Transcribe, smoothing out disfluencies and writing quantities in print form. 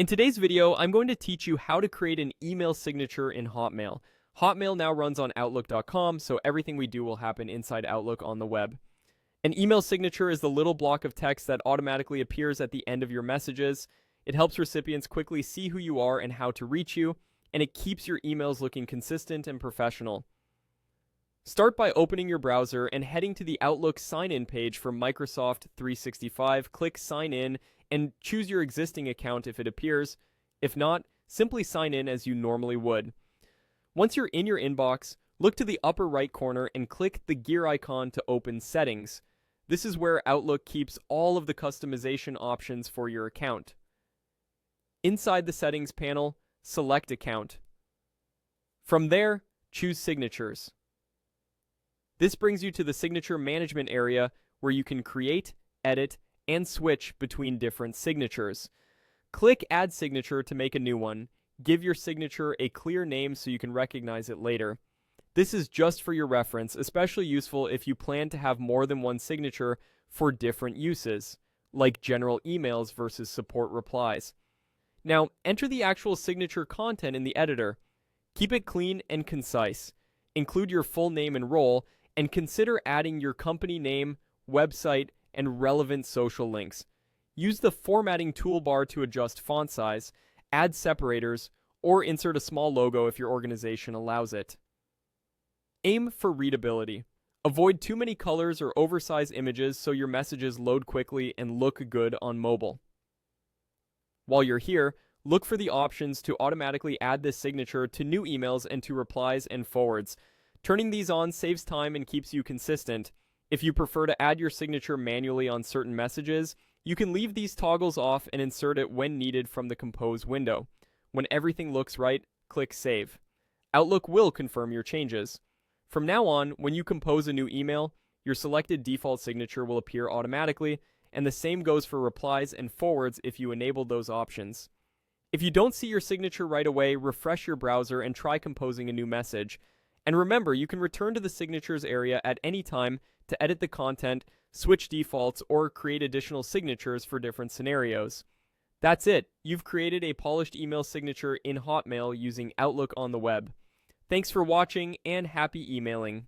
In today's video, I'm going to teach you how to create an email signature in Hotmail. Hotmail now runs on Outlook.com, so everything we do will happen inside Outlook on the web. An email signature is the little block of text that automatically appears at the end of your messages. It helps recipients quickly see who you are and how to reach you, and it keeps your emails looking consistent and professional. Start by opening your browser and heading to the Outlook sign-in page for Microsoft 365. Click Sign In and choose your existing account if it appears. If not, simply sign in as you normally would. Once you're in your inbox, look to the upper right corner and click the gear icon to open Settings. This is where Outlook keeps all of the customization options for your account. Inside the Settings panel, select Account. From there, choose Signatures. This brings you to the signature management area where you can create, edit, and switch between different signatures. Click Add Signature to make a new one. Give your signature a clear name so you can recognize it later. This is just for your reference, especially useful if you plan to have more than one signature for different uses, like general emails versus support replies. Now, enter the actual signature content in the editor. Keep it clean and concise. Include your full name and role, and consider adding your company name, website, and relevant social links. Use the formatting toolbar to adjust font size, add separators, or insert a small logo if your organization allows it. Aim for readability. Avoid too many colors or oversized images so your messages load quickly and look good on mobile. While you're here, look for the options to automatically add this signature to new emails and to replies and forwards. Turning these on saves time and keeps you consistent. If you prefer to add your signature manually on certain messages, you can leave these toggles off and insert it when needed from the Compose window. When everything looks right, click Save. Outlook will confirm your changes. From now on, when you compose a new email, your selected default signature will appear automatically, and the same goes for replies and forwards if you enable those options. If you don't see your signature right away, refresh your browser and try composing a new message. And remember, you can return to the Signatures area at any time to edit the content, switch defaults, or create additional signatures for different scenarios. That's it. You've created a polished email signature in Hotmail using Outlook on the web. Thanks for watching and happy emailing.